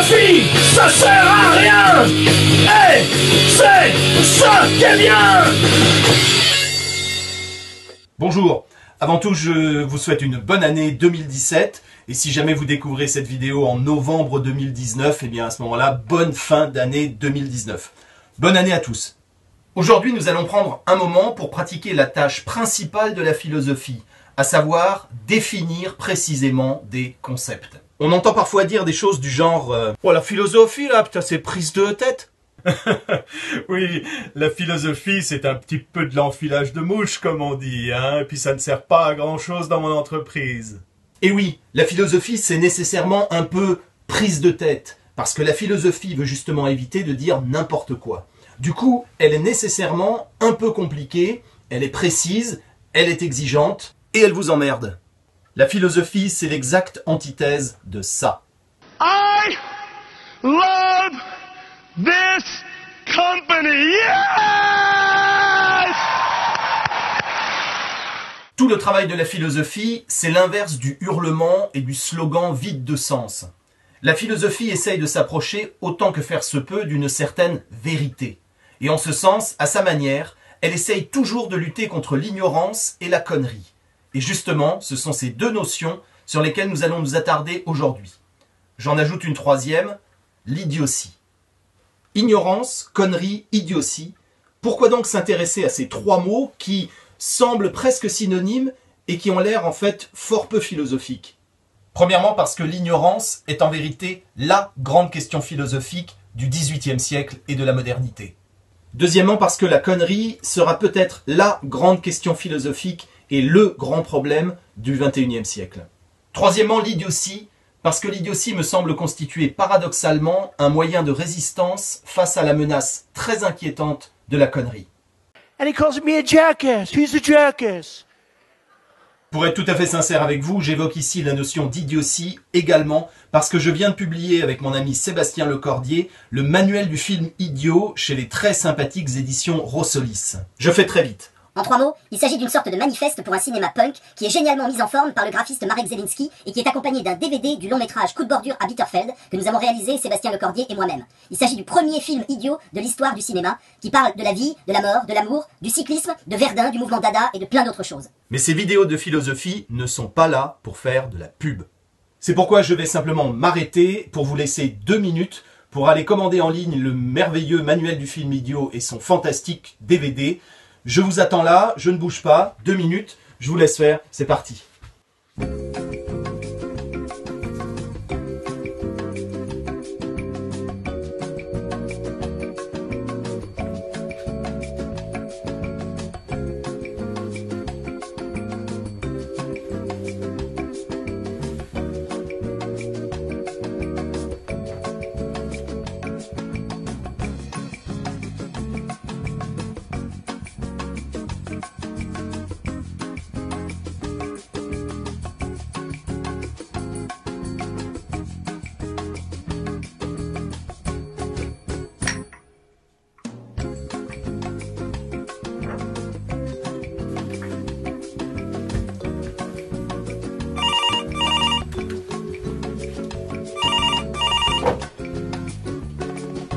philosophie, ça sert à rien. Et c'est ça qui est bien. Bonjour, avant tout je vous souhaite une bonne année 2017 et si jamais vous découvrez cette vidéo en novembre 2019, et bien à ce moment-là, bonne fin d'année 2019. Bonne année à tous. Aujourd'hui nous allons prendre un moment pour pratiquer la tâche principale de la philosophie, à savoir définir précisément des concepts. On entend parfois dire des choses du genre oh la philosophie là, putain c'est prise de tête. Oui, la philosophie c'est un petit peu de l'enfilage de mouches comme on dit, hein, et puis ça ne sert pas à grand chose dans mon entreprise. Et oui, la philosophie c'est nécessairement un peu prise de tête, parce que la philosophie veut justement éviter de dire n'importe quoi. Du coup, elle est nécessairement un peu compliquée, elle est précise, elle est exigeante, et elle vous emmerde. La philosophie, c'est l'exacte antithèse de ça. I love this company. Yes! Tout le travail de la philosophie, c'est l'inverse du hurlement et du slogan vide de sens. La philosophie essaye de s'approcher autant que faire se peut d'une certaine vérité. Et en ce sens, à sa manière, elle essaye toujours de lutter contre l'ignorance et la connerie. Et justement, ce sont ces deux notions sur lesquelles nous allons nous attarder aujourd'hui. J'en ajoute une troisième, l'idiotie. Ignorance, connerie, idiotie. Pourquoi donc s'intéresser à ces trois mots qui semblent presque synonymes et qui ont l'air en fait fort peu philosophiques? Premièrement parce que l'ignorance est en vérité la grande question philosophique du XVIIIe siècle et de la modernité. Deuxièmement parce que la connerie sera peut-être la grande question philosophique et le grand problème du XXIe siècle. Troisièmement, l'idiotie, parce que l'idiotie me semble constituer paradoxalement un moyen de résistance face à la menace très inquiétante de la connerie. And he calls me a jackass. He's a jackass. Pour être tout à fait sincère avec vous, j'évoque ici la notion d'idiotie également parce que je viens de publier avec mon ami Sébastien Lecordier le manuel du film idiot chez les très sympathiques éditions Rossolis. Je fais très vite. En trois mots, il s'agit d'une sorte de manifeste pour un cinéma punk qui est génialement mis en forme par le graphiste Marek Zelinski et qui est accompagné d'un DVD du long métrage Coup de bordure à Bitterfeld que nous avons réalisé Sébastien Lecordier et moi-même. Il s'agit du premier film idiot de l'histoire du cinéma qui parle de la vie, de la mort, de l'amour, du cyclisme, de Verdun, du mouvement Dada et de plein d'autres choses. Mais ces vidéos de philosophie ne sont pas là pour faire de la pub. C'est pourquoi je vais simplement m'arrêter pour vous laisser 2 minutes pour aller commander en ligne le merveilleux manuel du film idiot et son fantastique DVD. Je vous attends là, je ne bouge pas, 2 minutes, je vous laisse faire, c'est parti.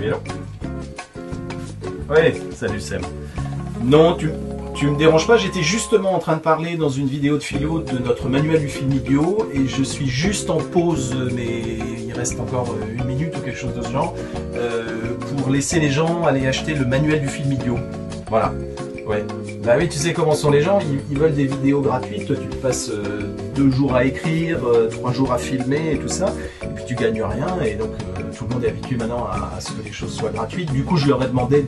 Hello. Ouais, salut Sam. Non, tu me déranges pas, j'étais justement en train de parler dans une vidéo de philo de notre manuel du film idiot et je suis juste en pause, mais il reste encore 1 minute ou quelque chose de ce genre, pour laisser les gens aller acheter le manuel du film idiot. Voilà, ouais. Bah oui, tu sais comment sont les gens, ils veulent des vidéos gratuites, toi tu te passes 2 jours à écrire, 3 jours à filmer et tout ça, et puis tu gagnes rien, et donc tout le monde est habitué maintenant à ce que les choses soient gratuites. Du coup, je leur ai demandé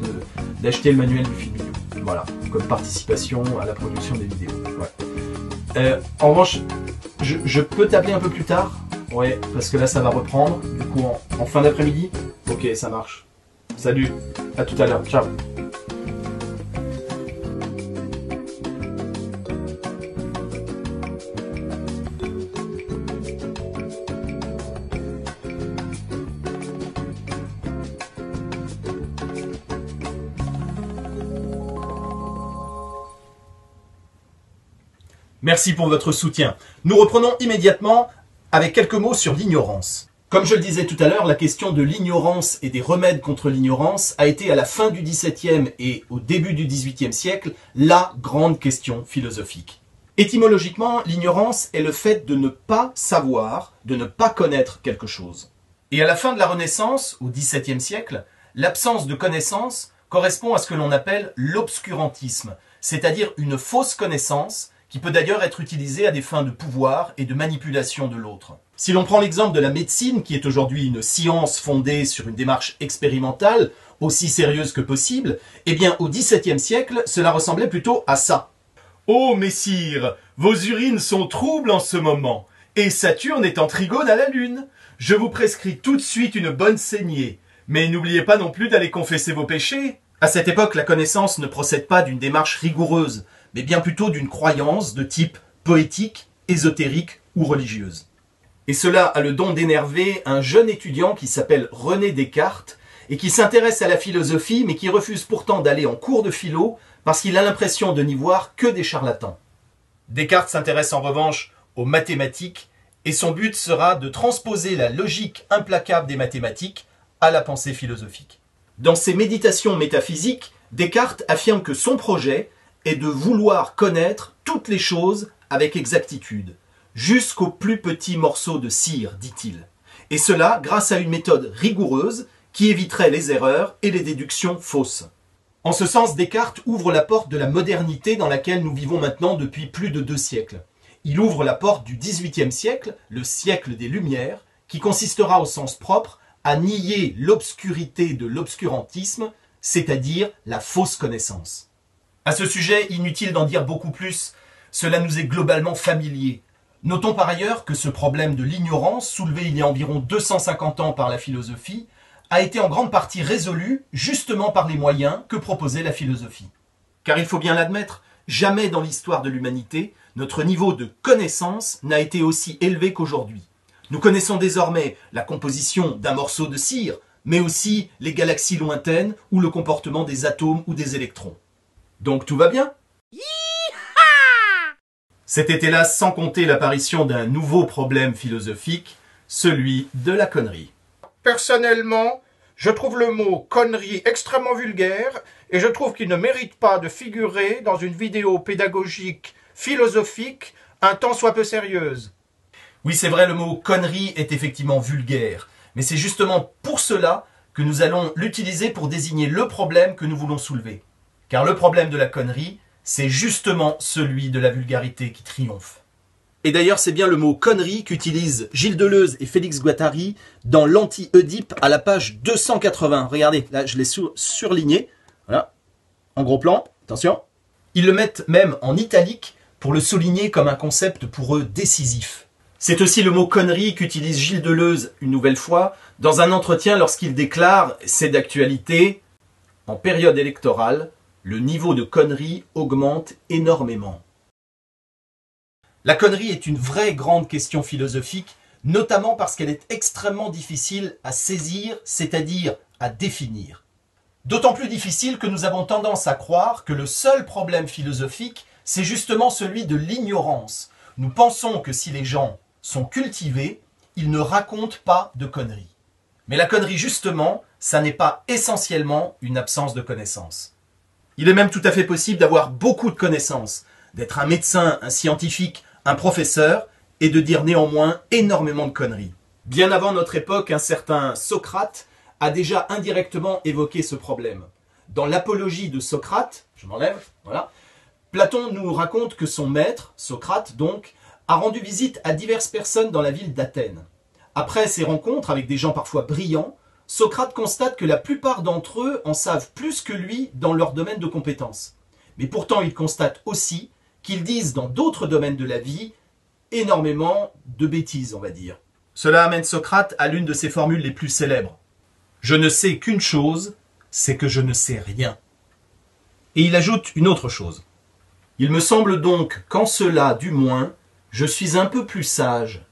d'acheter le manuel du film vidéo, voilà, comme participation à la production des vidéos. Ouais. En revanche, je peux t'appeler un peu plus tard, ouais, parce que là ça va reprendre, du coup en fin d'après-midi. Ok, ça marche. Salut, à tout à l'heure, ciao. Merci pour votre soutien. Nous reprenons immédiatement avec quelques mots sur l'ignorance. Comme je le disais tout à l'heure, la question de l'ignorance et des remèdes contre l'ignorance a été à la fin du XVIIe et au début du XVIIIe siècle la grande question philosophique. Étymologiquement, l'ignorance est le fait de ne pas savoir, de ne pas connaître quelque chose. Et à la fin de la Renaissance, au XVIIe siècle, l'absence de connaissance correspond à ce que l'on appelle l'obscurantisme, c'est-à-dire une fausse connaissance qui peut d'ailleurs être utilisée à des fins de pouvoir et de manipulation de l'autre. Si l'on prend l'exemple de la médecine, qui est aujourd'hui une science fondée sur une démarche expérimentale, aussi sérieuse que possible, eh bien au XVIIe siècle, cela ressemblait plutôt à ça. « Oh, messire, vos urines sont troubles en ce moment, et Saturne est en trigone à la Lune. Je vous prescris tout de suite une bonne saignée, mais n'oubliez pas non plus d'aller confesser vos péchés. » À cette époque, la connaissance ne procède pas d'une démarche rigoureuse, mais bien plutôt d'une croyance de type poétique, ésotérique ou religieuse. Et cela a le don d'énerver un jeune étudiant qui s'appelle René Descartes et qui s'intéresse à la philosophie mais qui refuse pourtant d'aller en cours de philo parce qu'il a l'impression de n'y voir que des charlatans. Descartes s'intéresse en revanche aux mathématiques et son but sera de transposer la logique implacable des mathématiques à la pensée philosophique. Dans ses méditations métaphysiques, Descartes affirme que son projet est de vouloir connaître toutes les choses avec exactitude, jusqu'au plus petit morceau de cire, dit-il. Et cela grâce à une méthode rigoureuse qui éviterait les erreurs et les déductions fausses. En ce sens, Descartes ouvre la porte de la modernité dans laquelle nous vivons maintenant depuis plus de 2 siècles. Il ouvre la porte du XVIIIe siècle, le siècle des Lumières, qui consistera au sens propre à nier l'obscurité de l'obscurantisme, c'est-à-dire la fausse connaissance. À ce sujet, inutile d'en dire beaucoup plus, cela nous est globalement familier. Notons par ailleurs que ce problème de l'ignorance, soulevé il y a environ 250 ans par la philosophie, a été en grande partie résolu justement par les moyens que proposait la philosophie. Car il faut bien l'admettre, jamais dans l'histoire de l'humanité, notre niveau de connaissance n'a été aussi élevé qu'aujourd'hui. Nous connaissons désormais la composition d'un morceau de cire, mais aussi les galaxies lointaines ou le comportement des atomes ou des électrons. Donc tout va bien. C'était hélas sans compter l'apparition d'un nouveau problème philosophique, celui de la connerie. Personnellement, je trouve le mot « connerie » extrêmement vulgaire et je trouve qu'il ne mérite pas de figurer dans une vidéo pédagogique philosophique un tant soit peu sérieuse. Oui, c'est vrai, le mot « connerie » est effectivement vulgaire, mais c'est justement pour cela que nous allons l'utiliser pour désigner le problème que nous voulons soulever. Car le problème de la connerie, c'est justement celui de la vulgarité qui triomphe. Et d'ailleurs, c'est bien le mot « connerie » qu'utilisent Gilles Deleuze et Félix Guattari dans l'Anti-Oedipe à la page 280. Regardez, là je l'ai surligné, voilà, en gros plan, attention. Ils le mettent même en italique pour le souligner comme un concept pour eux décisif. C'est aussi le mot « connerie » qu'utilise Gilles Deleuze une nouvelle fois dans un entretien lorsqu'il déclare « c'est d'actualité, en période électorale, le niveau de connerie augmente énormément ». La connerie est une vraie grande question philosophique, notamment parce qu'elle est extrêmement difficile à saisir, c'est-à-dire à définir. D'autant plus difficile que nous avons tendance à croire que le seul problème philosophique, c'est justement celui de l'ignorance. Nous pensons que si les gens sont cultivés, ils ne racontent pas de conneries. Mais la connerie, justement, ça n'est pas essentiellement une absence de connaissances. Il est même tout à fait possible d'avoir beaucoup de connaissances, d'être un médecin, un scientifique, un professeur, et de dire néanmoins énormément de conneries. Bien avant notre époque, un certain Socrate a déjà indirectement évoqué ce problème. Dans l'apologie de Socrate, je m'enlève, voilà, Platon nous raconte que son maître, Socrate donc, a rendu visite à diverses personnes dans la ville d'Athènes. Après ces rencontres avec des gens parfois brillants, Socrate constate que la plupart d'entre eux en savent plus que lui dans leur domaine de compétences. Mais pourtant, il constate aussi qu'ils disent dans d'autres domaines de la vie énormément de bêtises, on va dire. Cela amène Socrate à l'une de ses formules les plus célèbres. « Je ne sais qu'une chose, c'est que je ne sais rien. » Et il ajoute une autre chose. « Il me semble donc qu'en cela, du moins, je suis un peu plus sage,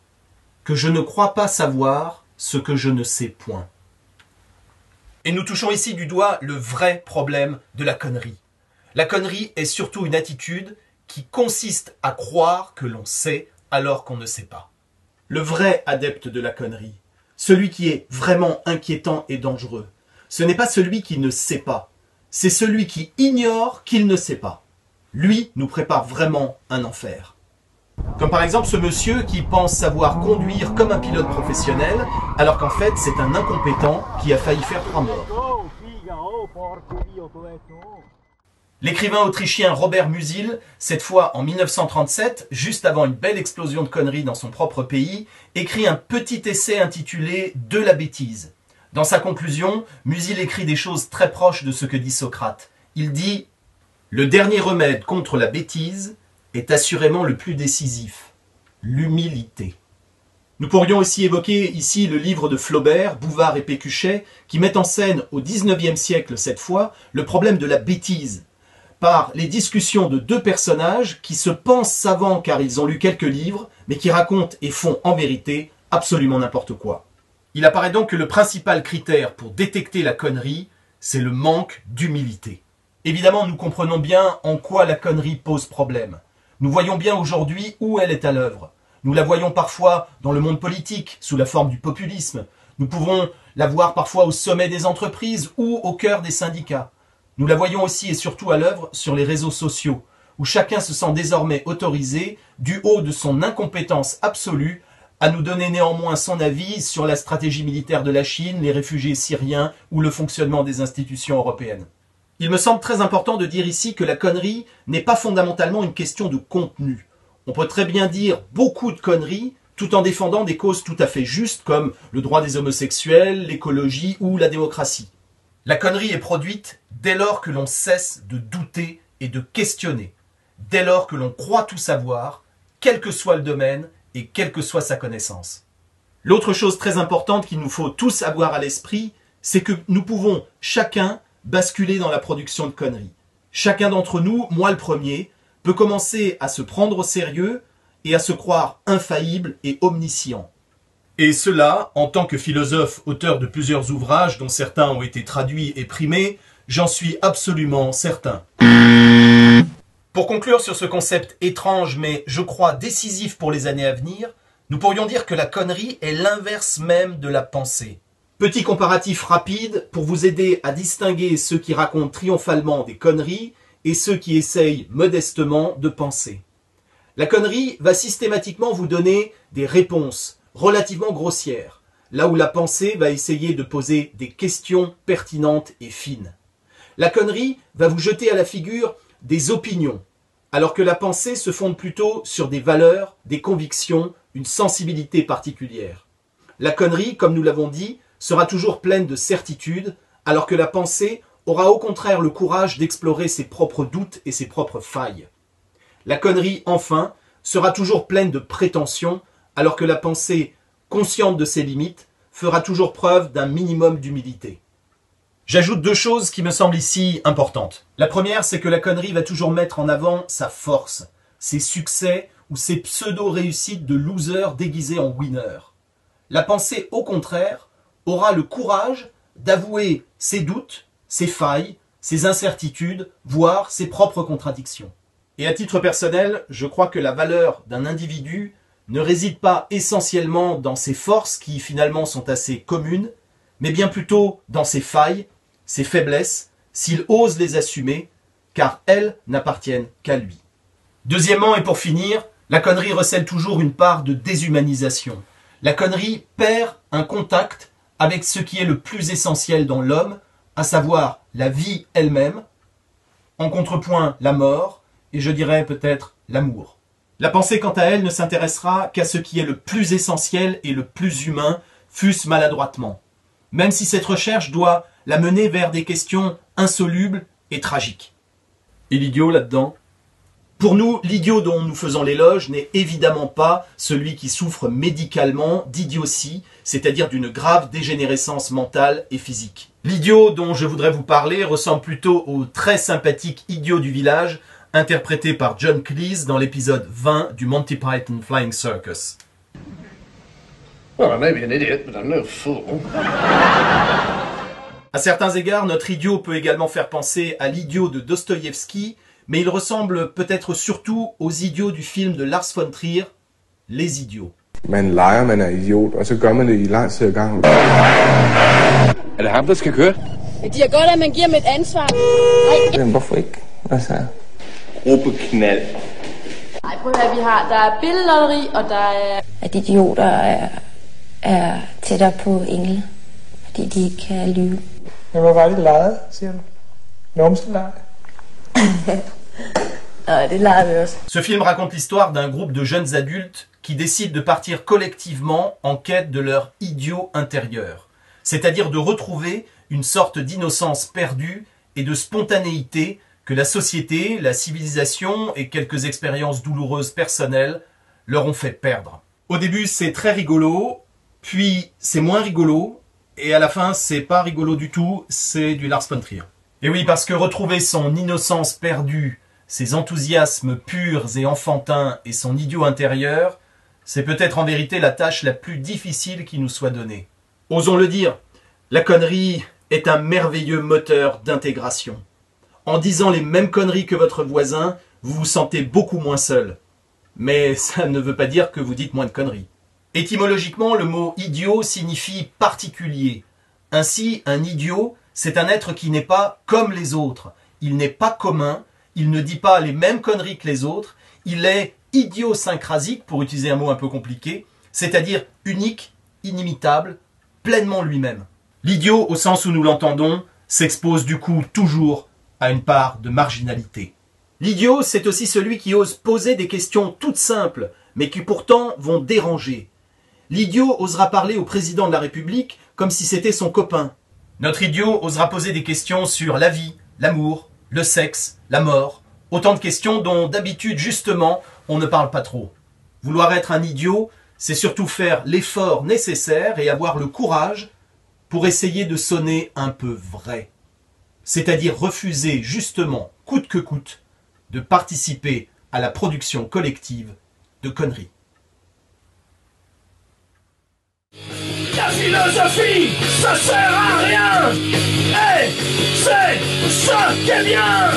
que je ne crois pas savoir ce que je ne sais point. » Et nous touchons ici du doigt le vrai problème de la connerie. La connerie est surtout une attitude qui consiste à croire que l'on sait alors qu'on ne sait pas. Le vrai adepte de la connerie, celui qui est vraiment inquiétant et dangereux, ce n'est pas celui qui ne sait pas, c'est celui qui ignore qu'il ne sait pas. Lui nous prépare vraiment un enfer. Comme par exemple ce monsieur qui pense savoir conduire comme un pilote professionnel, alors qu'en fait c'est un incompétent qui a failli faire 3 morts. L'écrivain autrichien Robert Musil, cette fois en 1937, juste avant une belle explosion de conneries dans son propre pays, écrit un petit essai intitulé « De la bêtise ». Dans sa conclusion, Musil écrit des choses très proches de ce que dit Socrate. Il dit « Le dernier remède contre la bêtise est assurément le plus décisif, l'humilité ». Nous pourrions aussi évoquer ici le livre de Flaubert, Bouvard et Pécuchet, qui met en scène au XIXe siècle cette fois le problème de la bêtise, par les discussions de 2 personnages qui se pensent savants car ils ont lu quelques livres, mais qui racontent et font en vérité absolument n'importe quoi. Il apparaît donc que le principal critère pour détecter la connerie, c'est le manque d'humilité. Évidemment, nous comprenons bien en quoi la connerie pose problème. Nous voyons bien aujourd'hui où elle est à l'œuvre. Nous la voyons parfois dans le monde politique, sous la forme du populisme. Nous pouvons la voir parfois au sommet des entreprises ou au cœur des syndicats. Nous la voyons aussi et surtout à l'œuvre sur les réseaux sociaux, où chacun se sent désormais autorisé, du haut de son incompétence absolue, à nous donner néanmoins son avis sur la stratégie militaire de la Chine, les réfugiés syriens ou le fonctionnement des institutions européennes. Il me semble très important de dire ici que la connerie n'est pas fondamentalement une question de contenu. On peut très bien dire beaucoup de conneries tout en défendant des causes tout à fait justes comme le droit des homosexuels, l'écologie ou la démocratie. La connerie est produite dès lors que l'on cesse de douter et de questionner, dès lors que l'on croit tout savoir, quel que soit le domaine et quelle que soit sa connaissance. L'autre chose très importante qu'il nous faut tous avoir à l'esprit, c'est que nous pouvons chacun basculer dans la production de conneries. Chacun d'entre nous, moi le premier, peut commencer à se prendre au sérieux et à se croire infaillible et omniscient. Et cela, en tant que philosophe, auteur de plusieurs ouvrages dont certains ont été traduits et primés, j'en suis absolument certain. Pour conclure sur ce concept étrange mais je crois décisif pour les années à venir, nous pourrions dire que la connerie est l'inverse même de la pensée. Petit comparatif rapide pour vous aider à distinguer ceux qui racontent triomphalement des conneries et ceux qui essayent modestement de penser. La connerie va systématiquement vous donner des réponses relativement grossières, là où la pensée va essayer de poser des questions pertinentes et fines. La connerie va vous jeter à la figure des opinions, alors que la pensée se fonde plutôt sur des valeurs, des convictions, une sensibilité particulière. La connerie, comme nous l'avons dit, sera toujours pleine de certitudes, alors que la pensée aura au contraire le courage d'explorer ses propres doutes et ses propres failles. La connerie, enfin, sera toujours pleine de prétentions, alors que la pensée, consciente de ses limites, fera toujours preuve d'un minimum d'humilité. J'ajoute 2 choses qui me semblent ici importantes. La première, c'est que la connerie va toujours mettre en avant sa force, ses succès ou ses pseudo-réussites de loser déguisés en winner. La pensée, au contraire, aura le courage d'avouer ses doutes, ses failles, ses incertitudes, voire ses propres contradictions. Et à titre personnel, je crois que la valeur d'un individu ne réside pas essentiellement dans ses forces qui finalement sont assez communes, mais bien plutôt dans ses failles, ses faiblesses, s'il ose les assumer, car elles n'appartiennent qu'à lui. Deuxièmement, et pour finir, la connerie recèle toujours une part de déshumanisation. La connerie perd un contact avec ce qui est le plus essentiel dans l'homme, à savoir la vie elle-même, en contrepoint la mort, et je dirais peut-être l'amour. La pensée, quant à elle, ne s'intéressera qu'à ce qui est le plus essentiel et le plus humain, fût-ce maladroitement, même si cette recherche doit la mener vers des questions insolubles et tragiques. Et l'idiot là-dedans ? Pour nous, l'idiot dont nous faisons l'éloge n'est évidemment pas celui qui souffre médicalement d'idiotie, c'est-à-dire d'une grave dégénérescence mentale et physique. L'idiot dont je voudrais vous parler ressemble plutôt au très sympathique idiot du village, interprété par John Cleese dans l'épisode 20 du Monty Python Flying Circus. Well, I may be an idiot, but I'm no fool. À certains égards, notre idiot peut également faire penser à l'idiot de Dostoïevski, mais il ressemble peut-être surtout aux idiots du film de Lars von Trier, Les Idiots. Man leger, man er idiot, og så gør man det i lang tid ad gangen. Er det ham, der skal køre? De har godt, at man giver dem et ansvar. Men hvorfor ikke? Altså... Gruppeknald. Nej, prøv at høre, der er billedlotteri, og der er... At idioter er tættere på engle, fordi de ikke kan lyve. Men hvor var det lejet, siger du? Nomseleje? Nej, det leger vi også. Ce film raconte l'histoire d'un groupe de jeunes adultes qui décident de partir collectivement en quête de leur idiot intérieur, c'est-à-dire de retrouver une sorte d'innocence perdue et de spontanéité que la société, la civilisation et quelques expériences douloureuses personnelles leur ont fait perdre. Au début, c'est très rigolo, puis c'est moins rigolo, et à la fin, c'est pas rigolo du tout, c'est du Lars von Trier. Et oui, parce que retrouver son innocence perdue, ses enthousiasmes purs et enfantins et son idiot intérieur, c'est peut-être en vérité la tâche la plus difficile qui nous soit donnée. Osons le dire, la connerie est un merveilleux moteur d'intégration. En disant les mêmes conneries que votre voisin, vous vous sentez beaucoup moins seul. Mais ça ne veut pas dire que vous dites moins de conneries. Étymologiquement, le mot idiot signifie particulier. Ainsi, un idiot, c'est un être qui n'est pas comme les autres. Il n'est pas commun, il ne dit pas les mêmes conneries que les autres, il est idiosyncrasique, pour utiliser un mot un peu compliqué, c'est-à-dire unique, inimitable, pleinement lui-même. L'idiot, au sens où nous l'entendons, s'expose du coup toujours à une part de marginalité. L'idiot, c'est aussi celui qui ose poser des questions toutes simples, mais qui pourtant vont déranger. L'idiot osera parler au président de la République comme si c'était son copain. Notre idiot osera poser des questions sur la vie, l'amour, le sexe, la mort, autant de questions dont d'habitude justement on ne parle pas trop. Vouloir être un idiot, c'est surtout faire l'effort nécessaire et avoir le courage pour essayer de sonner un peu vrai. C'est-à-dire refuser justement, coûte que coûte, de participer à la production collective de conneries. La philosophie, ça sert à rien. Et c'est ça qui est bien.